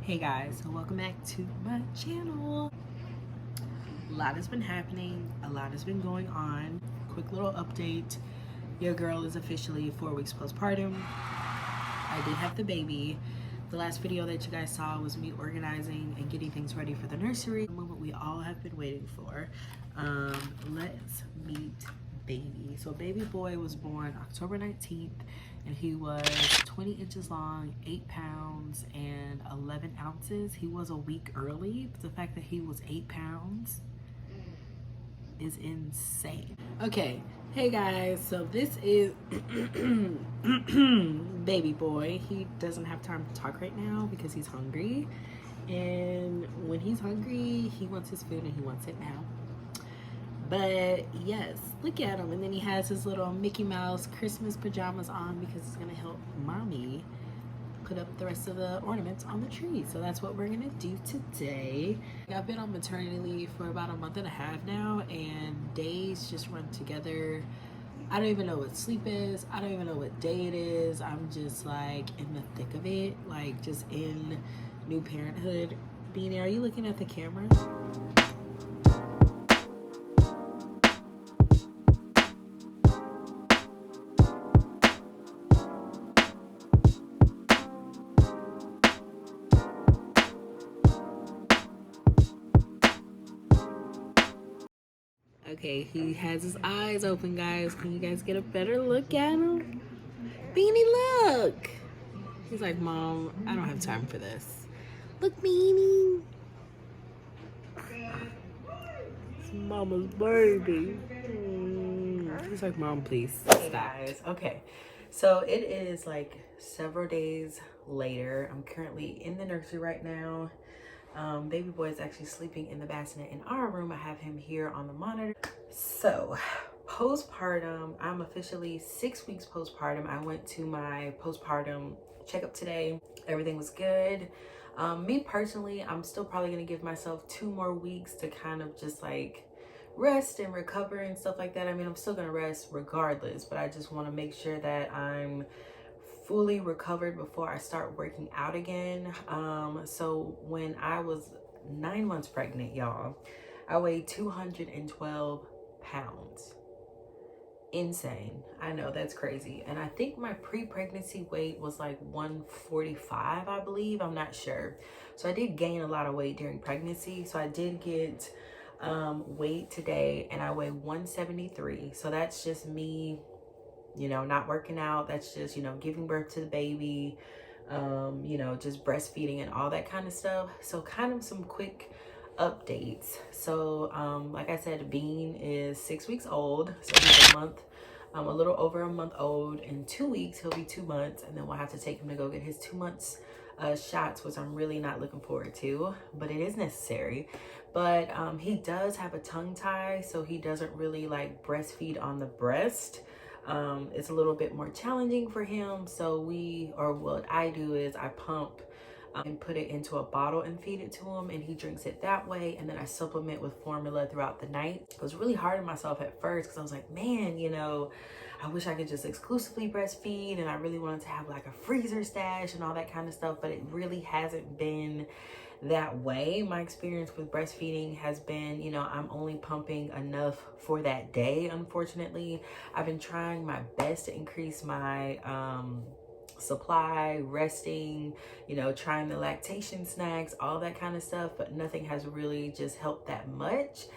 Hey guys, so welcome back to my channel. A lot has been happening, a lot has been going on. Quick little update. Your girl is officially 4 weeks postpartum. I did have the baby. The last video that you guys saw was me organizing and getting things ready for the nursery. The moment we all have been waiting for. Let's meet baby. So baby boy was born October 19th and he was 20 inches long, 8 pounds and 11 ounces. He was a week early, but the fact that he was 8 pounds is insane. Okay, hey guys, so this is baby boy. He doesn't have time to talk right now because he's hungry, and when he's hungry he wants his food and he wants it now. But yes, look at him. And then he has his little Mickey Mouse Christmas pajamas on because it's gonna help mommy put up the rest of the ornaments on the tree. So that's what we're gonna do today. I've been on maternity leave for about a month and a half now, and days just run together. I don't even know what sleep is. I don't even know what day it is. I'm just like in the thick of it, like just in new parenthood. Beanie, are you looking at the camera? Okay, he has his eyes open, guys. Can you guys get a better look at him? Beanie, look! He's like, Mom, I don't have time for this. Look, Beanie. It's Mama's baby. He's like, Mom, please stop. Hey guys, okay. So it is like several days later. I'm currently in the nursery right now. Baby boy is actually sleeping in the bassinet in our room. I have him here on the monitor. So postpartum, I'm officially 6 weeks postpartum. I went to my postpartum checkup today. Everything was good. Me personally, I'm still probably gonna give myself 2 more weeks to kind of just like rest and recover and stuff like that. I mean, I'm still gonna rest regardless, but I just want to make sure that I'm fully recovered before I start working out again. So when I was 9 months pregnant, y'all, I weighed 212 pounds. Insane. I know, that's crazy. And I think my pre-pregnancy weight was like 145, I believe. I'm not sure. So I did gain a lot of weight during pregnancy. So I did get weight today, and I weigh 173. So that's just me, you know, not working out. That's just, you know, giving birth to the baby, you know, just breastfeeding and all that kind of stuff. So kind of some quick updates. So like I said, Bean is 6 weeks old, so he's a little over a month old. In 2 weeks he'll be 2 months, and then we'll have to take him to go get his 2 months shots, which I'm really not looking forward to, but it is necessary. But he does have a tongue tie, so he doesn't really like breastfeed on the breast. It's a little bit more challenging for him. So what I do is I pump and put it into a bottle and feed it to him, and he drinks it that way. And then I supplement with formula throughout the night. It was really hard on myself at first because I was like, man, you know, I wish I could just exclusively breastfeed, and I really wanted to have like a freezer stash and all that kind of stuff, but it really hasn't been that way. My experience with breastfeeding has been, you know, I'm only pumping enough for that day. Unfortunately, I've been trying my best to increase my supply, resting, you know, trying the lactation snacks, all that kind of stuff, but nothing has really just helped that much.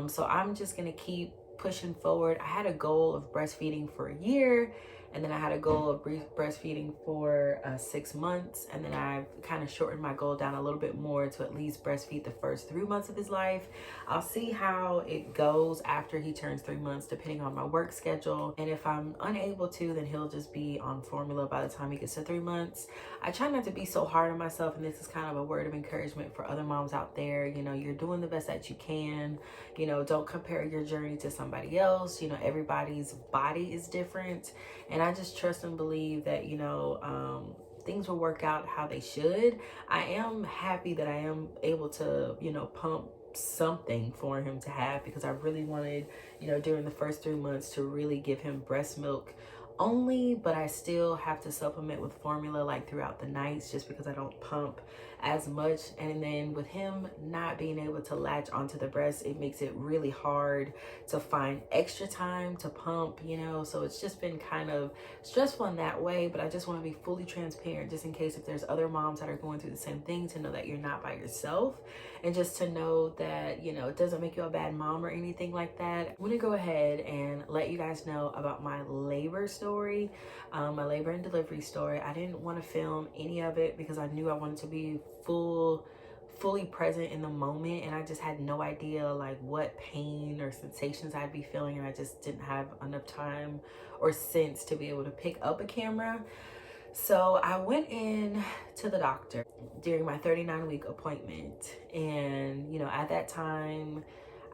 So I'm just gonna keep pushing forward. I had a goal of breastfeeding for a year, and then I had a goal of breastfeeding for 6 months, and then I've kind of shortened my goal down a little bit more to at least breastfeed the first 3 months of his life. I'll see how it goes after he turns 3 months, depending on my work schedule. And if I'm unable to, then he'll just be on formula by the time he gets to 3 months. I try not to be so hard on myself, and this is kind of a word of encouragement for other moms out there. You know, you're doing the best that you can. You know, don't compare your journey to somebody else. You know, everybody's body is different. And I just trust and believe that, you know, things will work out how they should. I am happy that I am able to, you know, pump something for him to have, because I really wanted, you know, during the first 3 months to really give him breast milk only, but I still have to supplement with formula like throughout the nights just because I don't pump as much. And then with him not being able to latch onto the breast, it makes it really hard to find extra time to pump, you know. So it's just been kind of stressful in that way. But I just want to be fully transparent just in case if there's other moms that are going through the same thing, to know that you're not by yourself, and just to know that, you know, it doesn't make you a bad mom or anything like that. I'm gonna go ahead and let you guys know about my labor story, my labor and delivery story. I didn't want to film any of it because I knew I wanted to be fully present in the moment, and I just had no idea like what pain or sensations I'd be feeling, and I just didn't have enough time or sense to be able to pick up a camera. So I went in to the doctor during my 39-week appointment, and you know, at that time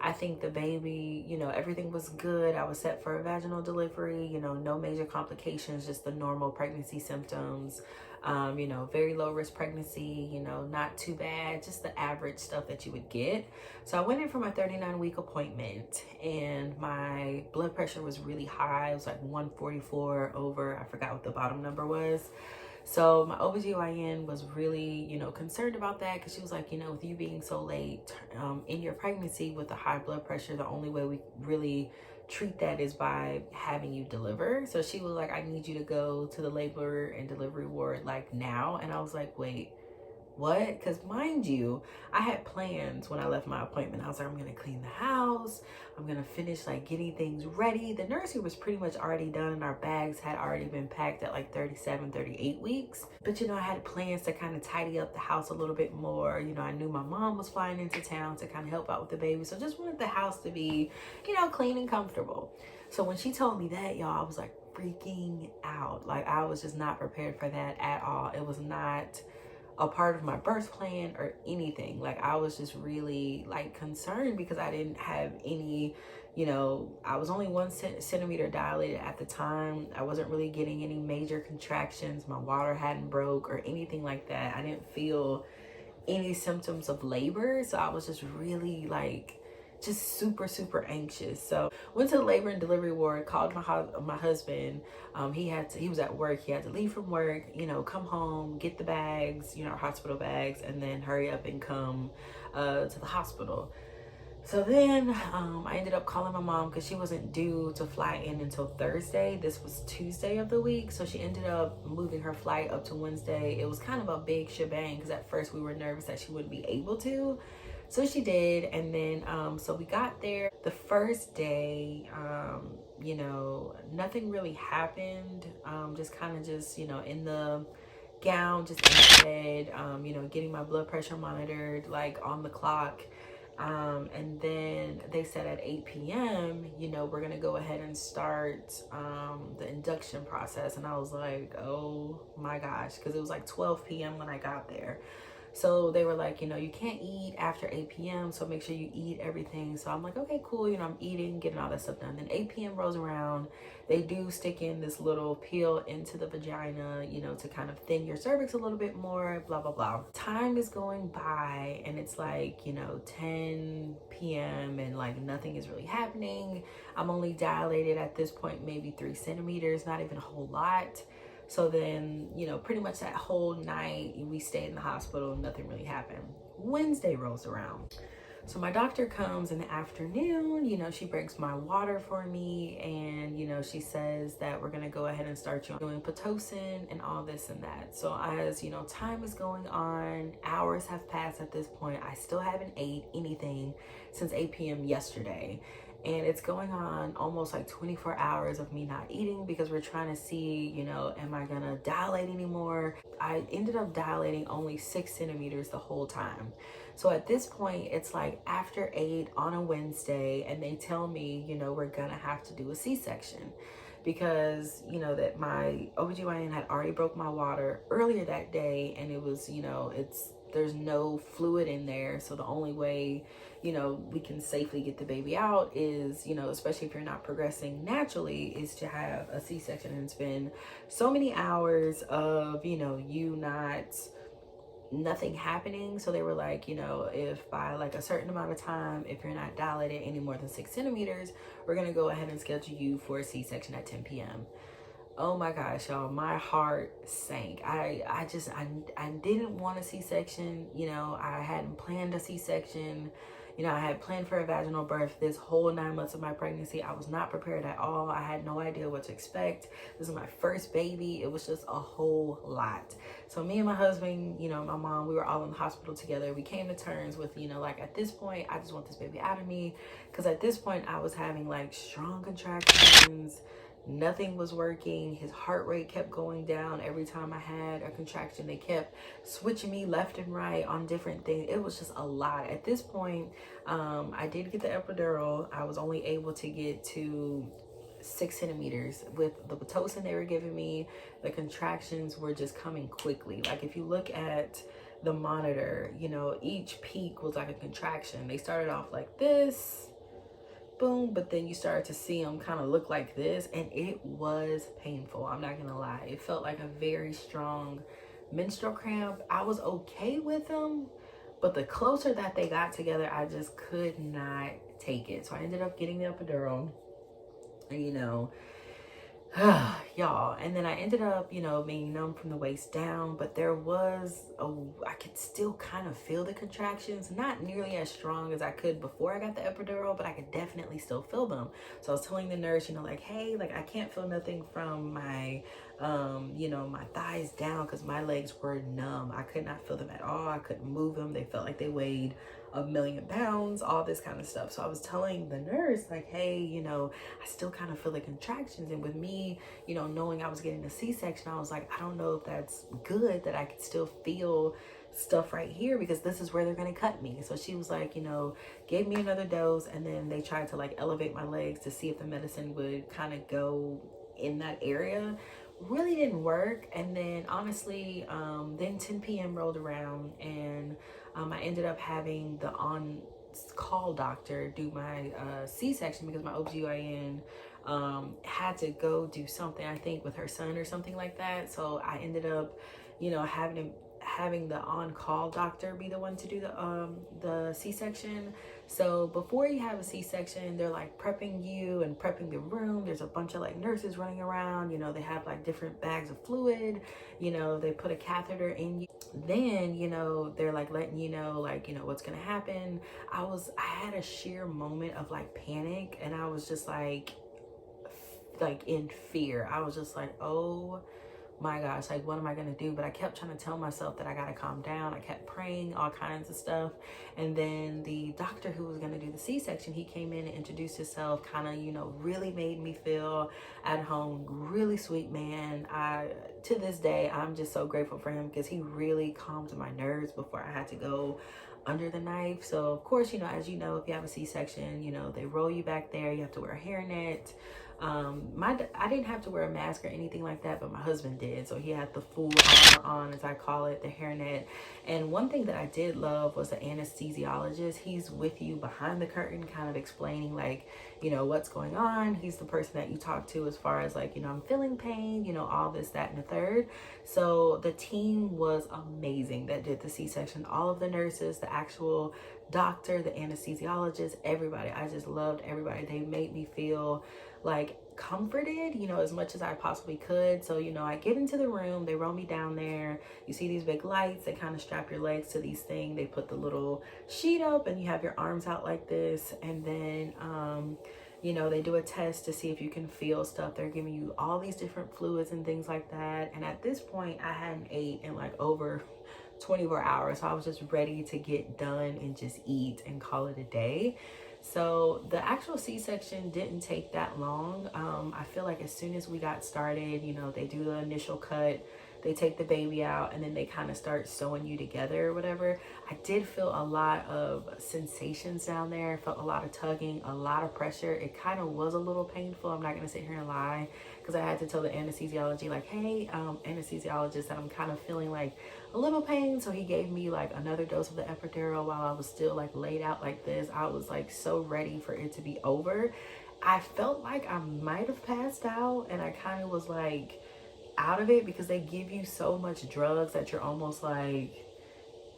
I think the baby, you know, everything was good. I was set for a vaginal delivery, you know, no major complications, just the normal pregnancy symptoms. You know, very low risk pregnancy, you know, not too bad, just the average stuff that you would get. So I went in for my 39-week appointment, and my blood pressure was really high. It was like 144 over, I forgot what the bottom number was. So my OBGYN was really, you know, concerned about that, because she was like, you know, with you being so late in your pregnancy with a high blood pressure, the only way we really treat that is by having you deliver. So she was like, I need you to go to the labor and delivery ward like now. And I was like, wait, what? Because mind you, I had plans when I left my appointment. I was like, I'm gonna clean the house, I'm gonna finish like getting things ready. The nursery was pretty much already done, and our bags had already been packed at like 37, 38 weeks. But you know, I had plans to kind of tidy up the house a little bit more. You know, I knew my mom was flying into town to kind of help out with the baby, so just wanted the house to be, you know, clean and comfortable. So when she told me that, y'all, I was like freaking out. Like, I was just not prepared for that at all. It was not a part of my birth plan or anything. Like, I was just really like concerned because I didn't have any, you know, I was only 1 centimeter dilated at the time. I wasn't really getting any major contractions. My water hadn't broke or anything like that. I didn't feel any symptoms of labor. So I was just really like, just super anxious. So went to the labor and delivery ward, called my husband. He was at work. He had to leave from work, you know, come home, get the bags, you know, our hospital bags, and then hurry up and come to the hospital. So then I ended up calling my mom because she wasn't due to fly in until Thursday. This was Tuesday of the week. So she ended up moving her flight up to Wednesday. It was kind of a big shebang because at first we were nervous that she wouldn't be able to. So she did. And then, so we got there the first day, you know, nothing really happened. Just kind of just, you know, in the gown, just in bed, you know, getting my blood pressure monitored, like on the clock. And then they said at 8 p.m., you know, we're going to go ahead and start, the induction process. And I was like, oh my gosh, because it was like 12 p.m. when I got there. So they were like, you know, you can't eat after 8 p.m. So make sure you eat everything. So I'm like, okay, cool. You know, I'm eating, getting all that stuff done. Then 8 p.m. rolls around. They do stick in this little peel into the vagina, you know, to kind of thin your cervix a little bit more, blah, blah, blah. Time is going by and it's like, you know, 10 p.m. and like nothing is really happening. I'm only dilated at this point, maybe 3 centimeters, not even a whole lot. So then, you know, pretty much that whole night we stayed in the hospital, nothing really happened. Wednesday rolls around. So my doctor comes in the afternoon, you know, she breaks my water for me, and, you know, she says that we're going to go ahead and start you doing Pitocin and all this and that. So as, you know, time is going on, hours have passed at this point. I still haven't ate anything since 8 p.m. yesterday. And it's going on almost like 24 hours of me not eating because we're trying to see, you know, am I gonna dilate anymore? I ended up dilating only 6 centimeters the whole time. So at this point, it's like after 8 on a Wednesday, and they tell me, you know, we're gonna have to do a C-section because, you know, that my OBGYN had already broke my water earlier that day, and it was, you know, there's no fluid in there. So the only way, you know, we can safely get the baby out is, you know, especially if you're not progressing naturally, is to have a C-section. And it's been so many hours of, you know, nothing happening. So they were like, you know, if by like a certain amount of time, if you're not dilated any more than 6 centimeters, we're going to go ahead and schedule you for a C-section at 10 p.m. Oh my gosh, y'all, my heart sank. I didn't want a C-section. You know, I hadn't planned a C-section. You know, I had planned for a vaginal birth this whole 9 months of my pregnancy. I was not prepared at all. I had no idea what to expect. This is my first baby. It was just a whole lot. So me and my husband, you know, my mom, we were all in the hospital together. We came to terms with, you know, like at this point, I just want this baby out of me. Because at this point, I was having like strong contractions. Nothing was working. His heart rate kept going down every time I had a contraction. They kept switching me left and right on different things. It was just a lot. At this point, I did get the epidural. I was only able to get to 6 centimeters with the Pitocin they were giving me. The contractions were just coming quickly. Like if you look at the monitor, you know, each peak was like a contraction. They started off like this, boom, but then you started to see them kind of look like this, and it was painful. I'm not gonna lie, it felt like a very strong menstrual cramp. I was okay with them, but the closer that they got together, I just could not take it. So I ended up getting the epidural, and you know, y'all, and then I ended up, you know, being numb from the waist down, but there was I could still kind of feel the contractions, not nearly as strong as I could before I got the epidural, but I could definitely still feel them. So I was telling the nurse, you know, like, hey, like I can't feel nothing from my you know, my thighs down, because my legs were numb. I could not feel them at all. I couldn't move them. They felt like they weighed 1,000,000 pounds, all this kind of stuff. So I was telling the nurse, like, hey, you know, I still kind of feel the contractions. And with me, you know, knowing I was getting a C-section, I was like, I don't know if that's good that I could still feel stuff right here, because this is where they're going to cut me. So she was like, you know, gave me another dose, and then they tried to like elevate my legs to see if the medicine would kind of go in that area. Really didn't work. And then honestly, then 10 p.m. rolled around, and I ended up having the on-call doctor do my C-section, because my OBGYN had to go do something, I think with her son or something like that. So I ended up, you know, having the on-call doctor be the one to do the C-section. So before you have a C-section, they're like prepping you and prepping the room. There's a bunch of like nurses running around, you know, they have like different bags of fluid, you know, they put a catheter in you. Then, you know, they're like letting you know, like, you know, what's gonna happen. I had a sheer moment of like panic, and I was just like in fear. I was just like, oh my gosh, like what am I gonna do? But I kept trying to tell myself that I gotta calm down. I kept praying, all kinds of stuff. And then the doctor who was gonna do the C-section, he came in and introduced himself, kind of, you know, really made me feel at home. Really sweet man. To this day, I'm just so grateful for him, because he really calmed my nerves before I had to go under the knife. So of course, you know, as you know, if you have a C-section, you know, they roll you back there, you have to wear a hairnet. I didn't have to wear a mask or anything like that, but my husband did. So he had the full armor on, as I call it, the hairnet. And one thing that I did love was the anesthesiologist. He's with you behind the curtain, kind of explaining like, you know, what's going on. He's the person that you talk to as far as like, you know, I'm feeling pain, you know, all this, that, and the third. So the team was amazing that did the C-section. All of the nurses, the actual doctor, the anesthesiologist, everybody. I just loved everybody. They made me feel like comforted, you know, as much as I possibly could. So, you know, I get into the room, they roll me down there. You see these big lights, they kind of strap your legs to these things. They put the little sheet up, and you have your arms out like this. And then, you know, they do a test to see if you can feel stuff. They're giving you all these different fluids and things like that. And at this point, I hadn't ate in like over 24 hours. So I was just ready to get done and just eat and call it a day. So the actual C-section didn't take that long. I feel like as soon as we got started, you know, they do the initial cut, they take the baby out, and then they kind of start sewing you together or whatever. I did feel a lot of sensations down there. I felt a lot of tugging, a lot of pressure. It kind of was a little painful. I'm not going to sit here and lie, because I had to tell the anesthesiology, like, hey, anesthesiologist, that I'm kind of feeling like a little pain. So he gave me like another dose of the epidural while I was still like laid out like this. I was like so ready for it to be over. I felt like I might have passed out, and I kind of was like out of it, because they give you so much drugs that you're almost like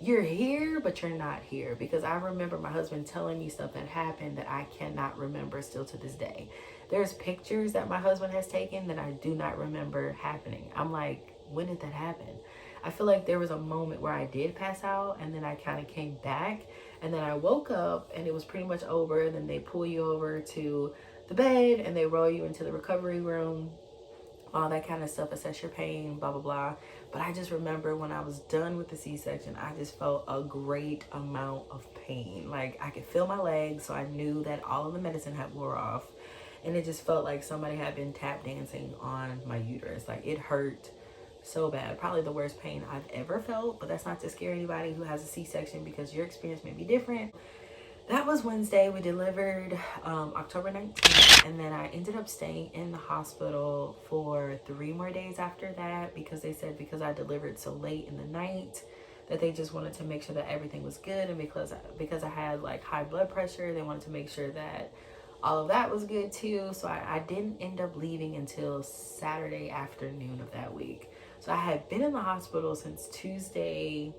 you're here, but you're not here. Because I remember my husband telling me stuff that happened that I cannot remember still to this day. There's pictures that my husband has taken that I do not remember happening. I'm like, when did that happen? I feel like there was a moment where I did pass out, and then I kind of came back, and then I woke up and it was pretty much over. And then they pull you over to the bed and they roll you into the recovery room, all that kind of stuff, assess your pain, blah blah blah. But I just remember when I was done with the C-section, I just felt a great amount of pain. Like I could feel my legs, so I knew that all of the medicine had wore off, and it just felt like somebody had been tap dancing on my uterus. Like it hurt so bad. Probably the worst pain I've ever felt, but that's not to scare anybody who has a C-section, because your experience may be different. That was Wednesday. We delivered October 19th, and then I ended up staying in the hospital for 3 more days after that, because they said because I delivered so late in the night that they just wanted to make sure that everything was good, and because I had like high blood pressure, they wanted to make sure that all of that was good too. So I didn't end up leaving until Saturday afternoon of that week. So I had been in the hospital since Tuesday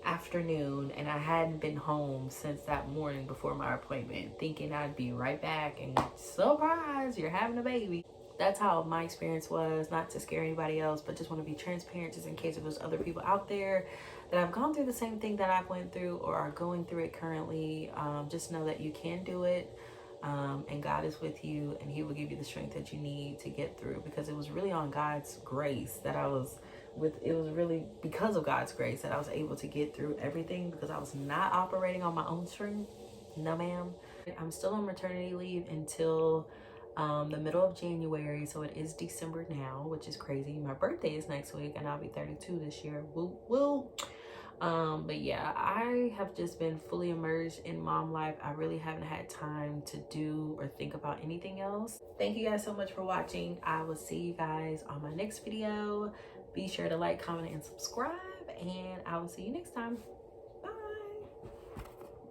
afternoon, and I hadn't been home since that morning before my appointment, thinking I'd be right back, and surprise, you're having a baby. That's how my experience was. Not to scare anybody else, but just want to be transparent, just in case if there's other people out there that have gone through the same thing that I've went through or are going through it currently. Just know that you can do it, and God is with you, and he will give you the strength that you need to get through, because it was really on God's grace that I was it was really because of God's grace that I was able to get through everything, because I was not operating on my own strength. No ma'am. I'm still on maternity leave until the middle of January, so it is December now, which is crazy. My birthday is next week, and I'll be 32 this year. Woo woo. But yeah, I have just been fully immersed in mom life. I really haven't had time to do or think about anything else. Thank you guys so much for watching. I will see you guys on my next video. Be sure to like, comment, and subscribe, and I will see you next time.